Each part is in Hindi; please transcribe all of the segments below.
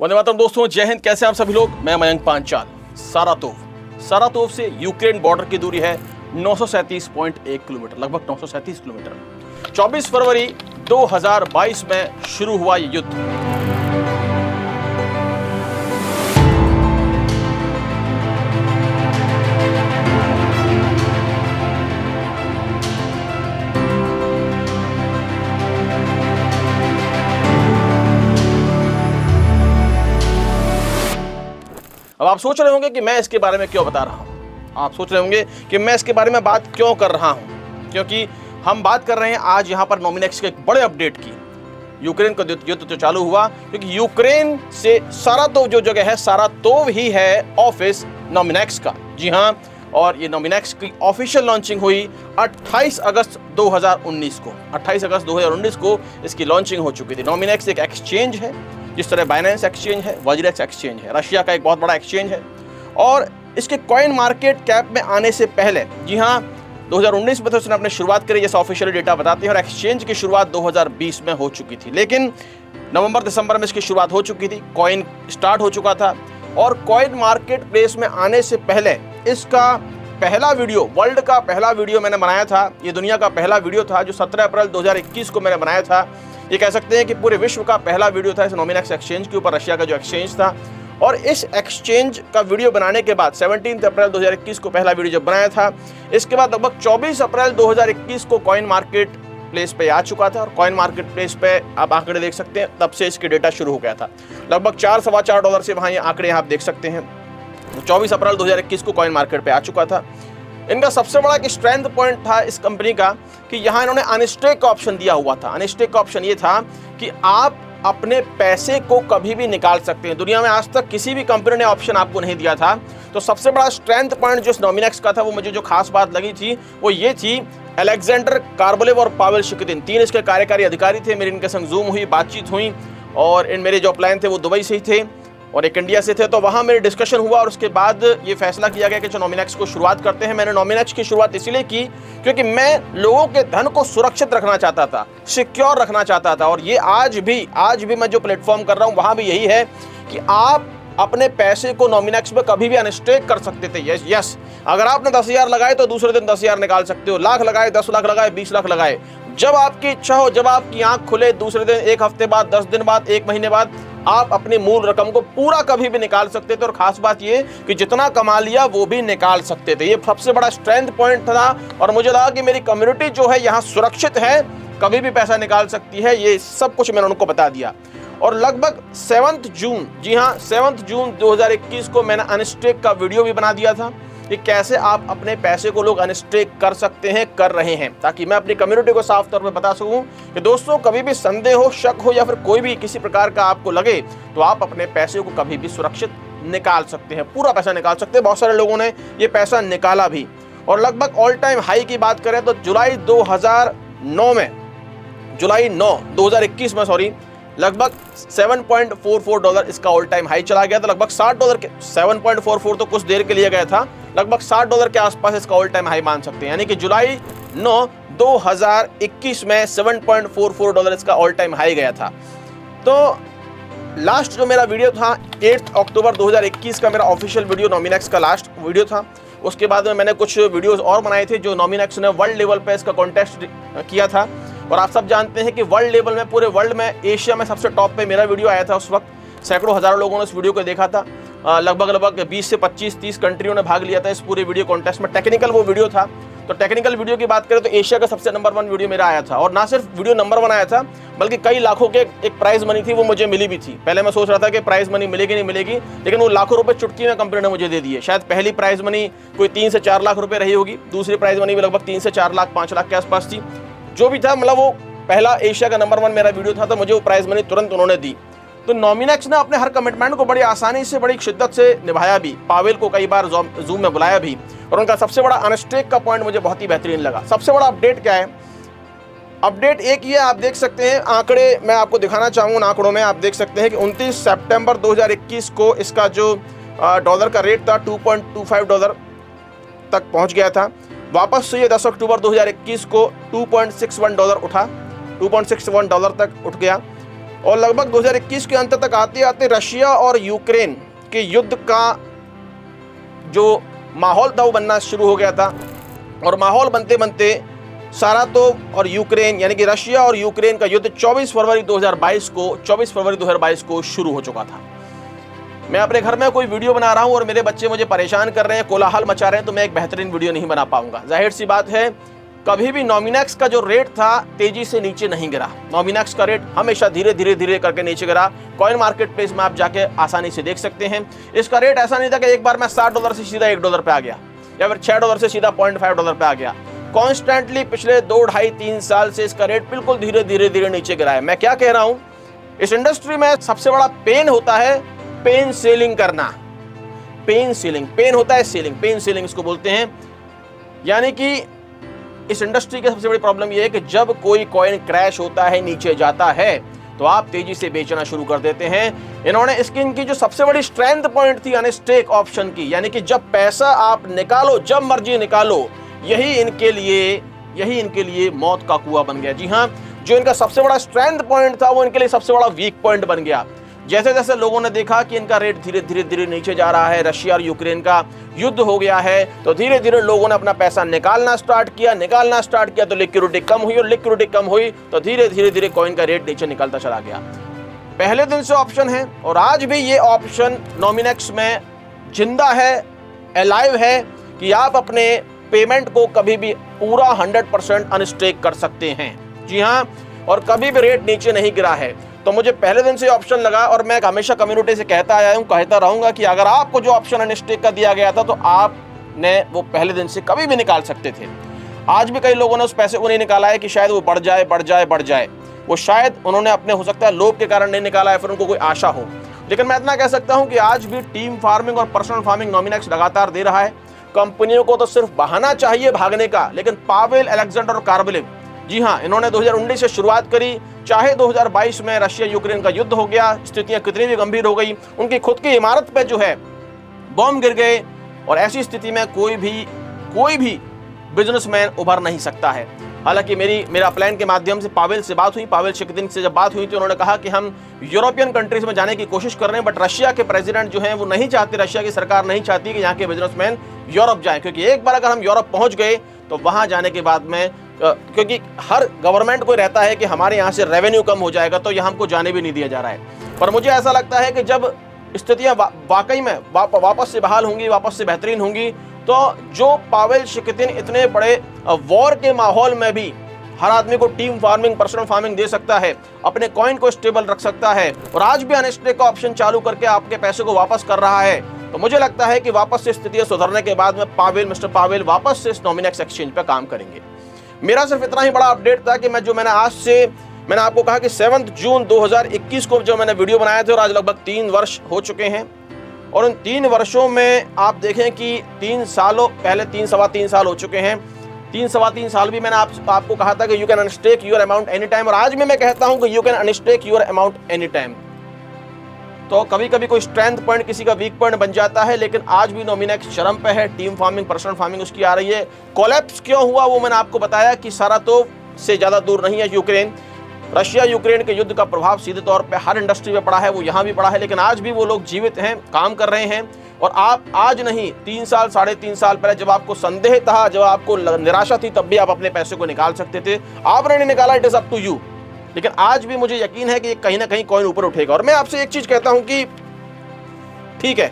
वंदे मातरम दोस्तों, जय हिंद। कैसे आप सभी लोग? मैं मयंक पांचाल। सारातोव से यूक्रेन बॉर्डर की दूरी है 937.1 किलोमीटर, लगभग 937 किलोमीटर। 24 फरवरी 2022 में शुरू हुआ ये युद्ध। अब आप सोच रहे होंगे कि मैं इसके बारे में क्यों बता रहा हूं। आप सोच रहे होंगे कि मैं इसके बारे में बात क्यों कर रहा हूं, क्योंकि हम बात कर रहे हैं आज यहां पर नोमिनेक्स के एक बड़े अपडेट की। यूक्रेन का युद्ध तो चालू हुआ क्योंकि यूक्रेन से सारातोव जो जगह है, सारातोव ही है ऑफिस नोमिनेक्स का। जी हां, और ये नोमिनेक्स की ऑफिशियल लॉन्चिंग हुई 28 अगस्त 2019 को। 28 अगस्त 2019 को इसकी लॉन्चिंग हो चुकी थी। नोमिनेक्स एक एक्सचेंज है, जिस तरह बाइनेंस एक्सचेंज है, वज्रेक्स एक्सचेंज है, रशिया का एक बहुत बड़ा एक्सचेंज है। और इसके कॉइन मार्केट कैप में आने से पहले, जी हाँ, 2019 में तो इसने अपनी शुरुआत करी, जैसा ऑफिशियल डेटा बताते हैं, और एक्सचेंज की शुरुआत 2020 में हो चुकी थी। लेकिन नवंबर दिसंबर में इसकी शुरुआत हो चुकी थी, कॉइन स्टार्ट हो चुका था। और कॉइन मार्केट प्लेस में आने से पहले इसका पहला वीडियो, वर्ल्ड का पहला वीडियो मैंने बनाया था। ये दुनिया का पहला वीडियो था जो 17 अप्रैल 2021 को मैंने बनाया था। ये कह सकते हैं कि पूरे विश्व का पहला वीडियो था इस नोमिनेक्स एक्सचेंज के ऊपर, रशिया का जो एक्सचेंज था। और इस एक्सचेंज का वीडियो बनाने के बाद 17 अप्रैल 2021 को पहला वीडियो जब बनाया था, इसके बाद लगभग 24 अप्रैल 2021 को कॉइन मार्केट प्लेस पे आ चुका था। और कॉइन मार्केट प्लेस पे आप आंकड़े देख सकते हैं, तब से इसके डेटा शुरू हो गया था। लगभग $4-4.25 से वहाँ ये आंकड़े आप देख सकते हैं। 24 अप्रैल 2021 को कॉइन मार्केट पे आ चुका था। इनका सबसे बड़ा एक स्ट्रेंथ पॉइंट था इस कंपनी का कि यहाँ इन्होंने अनस्टेक का ऑप्शन दिया हुआ था। अनस्टेक का ऑप्शन ये था कि आप अपने पैसे को कभी भी निकाल सकते हैं। दुनिया में आज तक किसी भी कंपनी ने ऑप्शन आपको नहीं दिया था। तो सबसे बड़ा स्ट्रेंथ पॉइंट जो नोमिनेक्स का था, वो मुझे जो खास बात लगी थी वो ये थी, अलेक्जेंडर कार्बोलेव और पावेल शिकोतिन, 3 इसके कार्यकारी अधिकारी थे। मेरी इनके संग जूम हुई, बातचीत हुई, और मेरे जो प्लान थे वो दुबई से ही थे और एक इंडिया से थे। तो वहाँ मेरी डिस्कशन हुआ और उसके बाद ये फैसला किया गया कि जो नोमिनेक्स को शुरुआत करते हैं। मैंने नोमिनेक्स की शुरुआत इसलिए की क्योंकि मैं लोगों के धन को सुरक्षित रखना चाहता था, सिक्योर रखना चाहता था। और ये आज भी मैं जो प्लेटफॉर्म कर रहा हूँ वहाँ भी यही है कि आप अपने पैसे को नोमिनेक्स में कभी भी अनस्टेक कर सकते थे। यस, अगर आपने 10,000 लगाए तो दूसरे दिन 10,000 निकाल सकते हो। लाख लगाए, 10 लाख लगाए, 20 लाख लगाए, जब आपकी इच्छा हो, जब आपकी आंख खुले, दूसरे दिन, 1 हफ्ते बाद, 10 दिन बाद, 1 महीने बाद आप अपनी मूल रकम को पूरा कभी भी निकाल सकते थे। और खास बात ये कि जितना कमा लिया वो भी निकाल सकते थे। ये सबसे बड़ा स्ट्रेंथ पॉइंट था। और मुझे लगा कि मेरी कम्युनिटी जो है यहाँ सुरक्षित है, कभी भी पैसा निकाल सकती है। ये सब कुछ मैंने उनको बता दिया। और लगभग 7 जून, जी हाँ, 7 जून 2021 को मैंने अनस्टेक का वीडियो भी बना दिया था कि कैसे आप अपने पैसे को लोग अनस्टेक कर सकते हैं, कर रहे हैं, ताकि मैं अपनी कम्युनिटी को साफ तौर पे बता सकूं कि दोस्तों, कभी भी संदेह हो, शक हो, या फिर कोई भी किसी प्रकार का आपको लगे, तो आप अपने पैसे को कभी भी सुरक्षित निकाल सकते हैं, पूरा पैसा निकाल सकते हैं। बहुत सारे लोगों ने ये पैसा निकाला भी। और लगभग ऑल टाइम हाई की बात करें तो जुलाई 9 2021 में लगभग $7.44 इसका ऑल टाइम हाई चला गया था। लगभग $60 के, 7.44 तो कुछ देर के लिए गया था, लगभग $60 के आसपास इसका ऑल टाइम हाई मान सकते हैं। यानी कि जुलाई 9 2021 में $7.44 इसका ऑल टाइम हाई गया था। तो लास्ट जो मेरा वीडियो था 8 अक्टूबर 2021 का मेरा ऑफिशियल वीडियो नोमिनेक्स का लास्ट वीडियो था। उसके बाद में मैंने कुछ वीडियोस और बनाए थे जो नोमिनेक्स ने वर्ल्ड लेवल पे इसका कॉन्टेस्ट किया था। और आप सब जानते हैं कि वर्ल्ड लेवल में, पूरे वर्ल्ड में, एशिया में सबसे टॉप पे मेरा वीडियो आया था। उस वक्त सैकड़ों हजारों लोगों ने इस वीडियो को देखा था। लगभग 20 से 25-30 कंट्रियों ने भाग लिया था इस पूरे वीडियो कॉन्टेस्ट में। टेक्निकल वो वीडियो था। तो टेक्निकल वीडियो की बात करें तो एशिया का सबसे नंबर 1 वीडियो मेरा आया था। और ना सिर्फ वीडियो नंबर 1 आया था, बल्कि कई लाखों के एक प्राइज मनी थी, वो मुझे मिली भी थी। पहले मैं सोच रहा था कि प्राइज मनी मिलेगी नहीं मिलेगी, लेकिन वो लाखों रुपए चुटकी में कंपनी ने मुझे दे दिए। शायद पहली प्राइज मनी कोई 3 से 4 लाख रुपए रही होगी, दूसरी प्राइज मनी भी लगभग 3 से 4 लाख, 5 लाख के आसपास थी। जो भी था, मतलब वो पहला एशिया का नंबर 1 मेरा वीडियो था, तो मुझे वो प्राइज मनी तुरंत उन्होंने दी। तो नोमिनेक्स ने अपने हर कमिटमेंट को बड़ी आसानी से, बड़ी शिद्दत से निभाया भी। पावेल को कई बार जूम में बुलाया भी। और उनका सबसे बड़ा अनस्टेक का पॉइंट मुझे बहुत ही बेहतरीन लगा। सबसे बड़ा अपडेट क्या है? अपडेट एक ही है, आप देख सकते हैं आंकड़े, मैं आपको दिखाना चाहूँगा। आंकड़ों में आप देख सकते हैं कि 29 सितंबर 2021 को इसका जो डॉलर का रेट था $2.25 तक पहुँच गया था। वापस से ये 10 अक्टूबर 2021 को $2.61 उठा, $2.61 तक उठ गया। और लगभग 2021 के अंत तक आते आते रशिया और यूक्रेन के युद्ध का जो माहौल था वो बनना शुरू हो गया था। और माहौल बनते बनते सारातोव और यूक्रेन यानी कि रशिया और यूक्रेन का युद्ध 24 फरवरी 2022 को शुरू हो चुका था। मैं अपने घर में कोई वीडियो बना रहा हूं और मेरे बच्चे मुझे परेशान कर रहे हैं, कोलाहल मचा रहे हैं, तो मैं एक बेहतरीन वीडियो नहीं बना पाऊंगा। जाहिर सी बात है, कभी भी नॉमिनेक्स का जो रेट था तेजी से नीचे नहीं गिरा। नॉमिनेक्स का रेट हमेशा धीरे धीरे करके नीचे गिरा। कॉइन मार्केट प्लेस में आप जाके आसानी से देख सकते हैं। इसका रेट ऐसा नहीं था कि एक बार मैं $60 से सीधा $1 पे आ गया या फिर $6 से सीधा $0.5 पे आ गया। कॉन्स्टेंटली पिछले 2, 2.5, 3 साल से इसका रेट बिल्कुल धीरे नीचे गिरा है। मैं क्या कह रहा हूं, इस इंडस्ट्री में सबसे बड़ा पेन होता है पेन सेलिंग करना। पेन होता है सेलिंग, पेन सेलिंग इसको बोलते हैं। यानी कि इस इंडस्ट्री की सबसे बड़ी प्रॉब्लम यह है कि जब कोई कॉइन क्रैश होता है, नीचे जाता है, तो आप तेजी से बेचना शुरू कर देते हैं। इन्होंने इनकी जो सबसे बड़ी स्ट्रेंथ पॉइंट थी अनस्टेक ऑप्शन की, यानी कि जब पैसा आप निकालो, जब मर्जी निकालो, यही इनके लिए मौत का कुआं बन गया। जी हाँ, जो इनका सबसे बड़ा स्ट्रेंथ पॉइंट था वो इनके लिए सबसे बड़ा वीक पॉइंट बन गया। जैसे जैसे लोगों ने देखा कि इनका रेट धीरे नीचे जा रहा है, रशिया और यूक्रेन का युद्ध हो गया है, तो धीरे धीरे लोगों ने अपना पैसा निकालना स्टार्ट किया तो लिक्विडिटी कम हुई, और लिक्विडिटी कम हुई तो धीरे कॉइन का रेट नीचे निकलता चला गया। पहले दिन से ऑप्शन है और आज भी ये ऑप्शन नॉमिनेक्स में जिंदा है, अलाइव है कि आप अपने पेमेंट को कभी भी पूरा 100% अनस्टेक कर सकते हैं। जी हाँ, और कभी भी रेट नीचे नहीं गिरा है। तो मुझे पहले दिन से ऑप्शन लगा और मैं हमेशा कम्युनिटी से कहता रहूंगा कि अगर आपको जो ऑप्शन अनस्टेक का दिया गया था तो आपने वो पहले दिन से कभी भी निकाल सकते थे। आज भी कई लोगों ने उस पैसे को नहीं निकाला है कि शायद वो बढ़ जाए। वो शायद उन्होंने अपने, हो सकता है लोभ के कारण नहीं निकाला है, फिर उनको कोई आशा हो। लेकिन मैं इतना कह सकता हूं कि आज भी टीम फार्मिंग और पर्सनल फार्मिंग नॉमिनेक्स लगातार दे रहा है। कंपनियों को तो सिर्फ बहाना चाहिए भागने का, लेकिन पावेल, अलेक्जेंडर और कार्बलेव, जी हाँ, इन्होंने 2019 से शुरुआत करी। चाहे 2022 में रशिया यूक्रेन का युद्ध हो गया, स्थितियां कितनी भी गंभीर हो गई, उनकी खुद की इमारत पे जो है बॉम्ब गिर गए, और ऐसी स्थिति में कोई भी बिजनेसमैन उभर नहीं सकता है। हालांकि मेरा प्लान के माध्यम से पावेल से बात हुई, पावेल शिकदिन से जब बात हुई तो उन्होंने कहा कि हम यूरोपियन कंट्रीज में जाने की कोशिश कर रहे हैं, बट रशिया के प्रेसिडेंट जो हैं वो नहीं चाहते, रशिया की सरकार नहीं चाहती कि यहाँ के बिजनेसमैन यूरोप जाएं, क्योंकि एक बार अगर हम यूरोप पहुंच गए तो वहां जाने के बाद में, क्योंकि हर गवर्नमेंट को रहता है कि हमारे यहाँ से रेवेन्यू कम हो जाएगा, तो यहाँ हमको जाने भी नहीं दिया जा रहा है। पर मुझे ऐसा लगता है कि जब स्थितियाँ वाकई में वापस से बहाल होंगी, वापस से बेहतरीन होंगी, तो जो पावेल शिकदिन इतने बड़े वॉर के माहौल में भी हर आदमी को टीम फार्मिंग, पर्सनल फार्मिंग दे सकता है, अपने कॉइन को स्टेबल रख सकता है, और आज भी अनस्टेक का ऑप्शन चालू करके आपके पैसे को वापस कर रहा है, तो मुझे लगता है कि वापस से स्थितियां सुधरने के बाद में मिस्टर पावेल वापस से इस नॉमिनेक्स एक्सचेंज पे काम करेंगे। मेरा सिर्फ इतना ही बड़ा अपडेट था कि मैंने आपको कहा कि 7 जून 2021 को जो मैंने वीडियो बनाए थे, और आज लगभग 3 वर्ष हो चुके हैं, और उन 3 वर्षों में आप देखें कि 3 सालों पहले 3-3.25 साल हो चुके हैं। 3-3.25 साल भी मैंने आपको कहा था कि you can unstake your amount any time, और आज भी मैं कहता हूं कि you can unstake your amount any time. तो कभी कभी कोई स्ट्रेंथ पॉइंट किसी का वीक पॉइंट बन जाता है, लेकिन आज भी नॉमिनेक्स चरम पे है। टीम फार्मिंग, पर्सनल फार्मिंग उसकी आ रही है। कोलैप्स क्यों हुआ वो मैंने आपको बताया कि सारातोव से ज़्यादा दूर नहीं है यूक्रेन। रशिया यूक्रेन के युद्ध का प्रभाव सीधे तौर पे हर इंडस्ट्री में पड़ा है, वो यहाँ भी पड़ा है, लेकिन आज भी वो लोग जीवित हैं, काम कर रहे हैं। और आप आज नहीं, 3 साल, 3.5 साल पहले जब आपको संदेह था, जब आपको निराशा थी, तब भी आप अपने पैसे को निकाल सकते थे। आपने नहीं निकाला, it is up to you. लेकिन आज भी मुझे यकीन है कि कहीं ना कहीं कॉइन ऊपर उठेगा। और मैं आपसे एक चीज कहता हूं कि ठीक है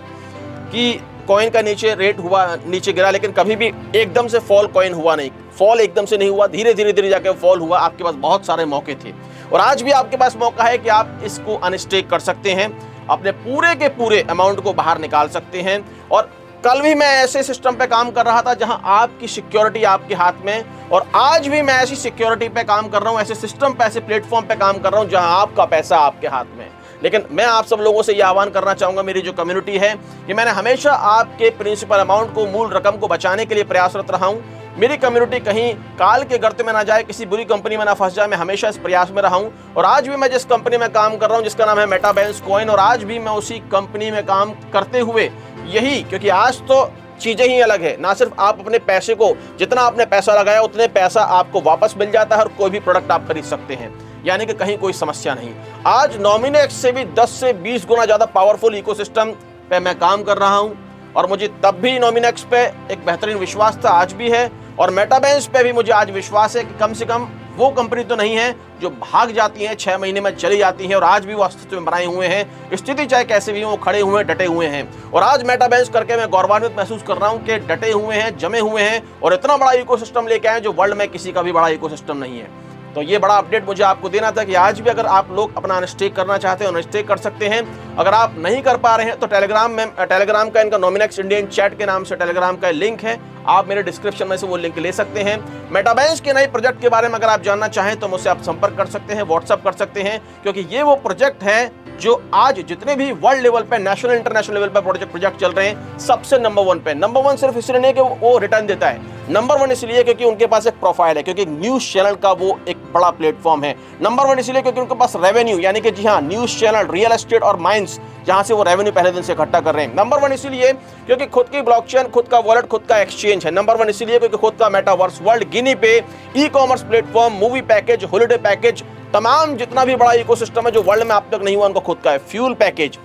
कि कॉइन का नीचे गिरा, लेकिन कभी भी एकदम से फॉल कॉइन हुआ नहीं। फॉल एकदम से नहीं हुआ, धीरे जाकर फॉल हुआ। आपके पास बहुत सारे मौके थे, और आज भी आपके पास मौका है कि आप इसको अनस्टेक कर सकते हैं, अपने पूरे के पूरे अमाउंट को बाहर निकाल सकते हैं। और कल भी मैं ऐसे सिस्टम पे काम कर रहा था जहां आपकी सिक्योरिटी आपके हाथ में, और आज भी मैं ऐसी सिक्योरिटी पे काम कर रहा हूं, ऐसे सिस्टम पे, ऐसे प्लेटफॉर्म पे काम कर रहा हूं जहां आपका पैसा आपके हाथ में। लेकिन मैं आप सब लोगों से यह आह्वान करना चाहूंगा, मेरी जो कम्युनिटी है, कि मैंने हमेशा आपके प्रिंसिपल अमाउंट को, मूल रकम को बचाने के लिए प्रयासरत रहा हूं। मेरी कम्युनिटी कहीं काल के गर्त में ना जाए, किसी बुरी कंपनी में ना फंस जाए, मैं हमेशा इस प्रयास में रहा हूं। और आज भी मैं जिस कंपनी में काम कर रहा हूं, जिसका नाम है मेटाबैंस कॉइन, और आज भी मैं उसी कंपनी में काम करते हुए यही, क्योंकि आज तो चीजें ही अलग है। ना सिर्फ आप अपने पैसे को, जितना आपने पैसा लगाया उतने पैसा आपको वापस मिल जाता है, और कोई भी प्रोडक्ट आप खरीद सकते हैं। यानी कि कहीं कोई समस्या नहीं। आज नॉमिनेक्स से भी 10 से 20 गुना ज़्यादा पावरफुल इकोसिस्टम पे मैं काम कर रहा हूँ, और मुझे तब भी नॉमिनेक्स पे एक बेहतरीन विश्वास था, आज भी है, और मेटाबेंस पे भी मुझे आज विश्वास है कि कम से कम वो कंपनी तो नहीं है जो भाग जाती है, 6 महीने में चली जाती है, और आज भी वो अस्तित्व में बनाए हुए हैं। स्थिति चाहे कैसे भी हो, वो खड़े हुए हैं, डटे हुए हैं। और आज मेटाबेंस करके मैं गौरवान्वित महसूस कर रहा हूँ कि डटे हुए हैं, जमे हुए हैं, और इतना बड़ा इकोसिस्टम लेके आए जो वर्ल्ड में किसी का भी बड़ा इकोसिस्टम नहीं है। तो ये बड़ा अपडेट मुझे आपको देना था कि आज भी अगर आप लोग अपना अनस्टेक करना चाहते हैं, अनस्टेक कर सकते हैं। अगर आप नहीं कर पा रहे हैं तो टेलीग्राम का इनका नॉमिनेक्स इंडियन चैट के नाम से टेलीग्राम का लिंक है, आप मेरे डिस्क्रिप्शन में से वो लिंक ले सकते हैं। मेटाबेंस के नए प्रोजेक्ट के बारे में अगर आप जानना चाहें तो मुझसे आप संपर्क कर सकते हैं, व्हाट्सअप कर सकते हैं, क्योंकि ये वो प्रोजेक्ट है जो आज जितने भी वर्ल्ड लेवल पे, नेशनल इंटरनेशनल लेवल पे प्रोजेक्ट चल रहे हैं, सबसे नंबर 1 पे। नंबर 1 सिर्फ इसलिए नहीं कि वो रिटर्न देता है, नंबर 1 इसलिए क्योंकि उनके पास एक प्रोफाइल है, क्योंकि न्यूज चैनल का वो एक बड़ा प्लेटफॉर्म है। नंबर 1 इसलिए क्योंकि उनके पास रेवेन्यू, यानी कि जी हाँ, न्यूज चैनल, रियल एस्टेट और माइंस, जहां से वो रेवेन्यू पहले दिन से इकट्ठा कर रहे हैं। नंबर 1 इसलिए क्योंकि खुद की ब्लॉकचेन, खुद का वॉलेट, खुद का एक्सचेंज है। नंबर 1 इसलिए क्योंकि खुद का मेटावर्स वर्ल्ड, गिनी पे, e commerce platform, movie package, holiday package, तमाम जितना भी बड़ा इकोसिस्टम है जो वर्ल्ड में आप तक नहीं हुआ, उनको खुद का है, फ्यूल पैकेज।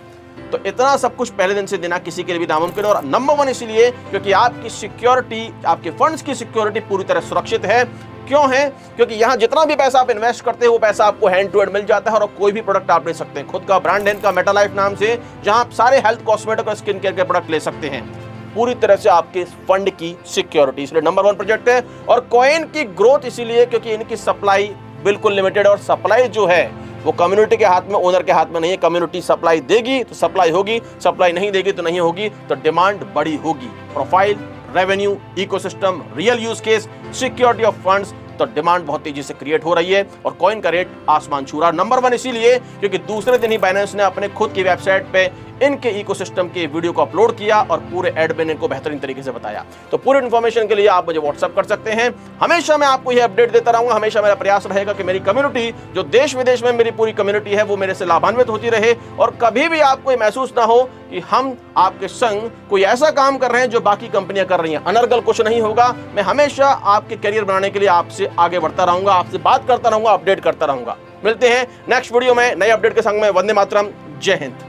तो इतना सब कुछ पहले दिन से देना किसी के लिए भी नामुमकिन है। और नंबर 1 इसलिए क्योंकि आपकी सिक्योरिटी, आपके फंड्स की सिक्योरिटी पूरी तरह सुरक्षित है। क्यों है? क्योंकि यहाँ जितना भी पैसा आप इन्वेस्ट करते हैं वो पैसा आपको हैंड टू हैंड मिल जाता है, और कोई भी प्रोडक्ट आप ले सकते हैं। खुद का ब्रांड है इनका मेटालाइफ नाम से, जहां आप सारे हेल्थ, कॉस्मेटिक और स्किन केयर के प्रोडक्ट ले सकते हैं, पूरी तरह से आपके फंड की सिक्योरिटी। इसलिए नंबर 1 प्रोजेक्ट है। और कॉइन की ग्रोथ इसीलिए क्योंकि इनकी सप्लाई बिल्कुल लिमिटेड, और सप्लाई जो है वो कम्युनिटी के हाथ में, ओनर के हाथ में नहीं है। कम्युनिटी सप्लाई देगी तो सप्लाई होगी, सप्लाई नहीं देगी तो नहीं होगी, तो डिमांड बड़ी होगी। Profile, revenue, ecosystem, real use case, security of funds, तो डिमांड बहुत तेजी से क्रिएट हो रही है, और कॉइन का रेट आसमान छू रहा। नंबर 1 इसीलिए क्योंकि दूसरे दिन ही बाइनेंस ने अपने खुद की वेबसाइट पे इनके इकोसिस्टम के वीडियो को अपलोड किया और पूरे एडमिन इनको बेहतरीन तरीके से बताया। तो पूरी इन्फॉर्मेशन के लिए आप मुझे व्हाट्सअप कर सकते हैं। हमेशा मैं आपको ये अपडेट देता रहूंगा। हमेशा मेरा प्रयास रहेगा कि मेरी कम्युनिटी, जो देश विदेश में मेरी पूरी कम्युनिटी है, वो मेरे से लाभान्वित होती रहे, और कभी भी आपको ये महसूस ना हो कि हम आपके संग कोई ऐसा काम कर रहे हैं जो बाकी कंपनियां कर रही हैं। अनर्गल कुछ नहीं होगा। मैं हमेशा आपके करियर बनाने के लिए आपसे आगे बढ़ता रहूंगा, आपसे बात करता रहूंगा, अपडेट करता रहूंगा। मिलते हैं नेक्स्ट वीडियो में नए अपडेट के संग में। वंदे मातरम, जय हिंद।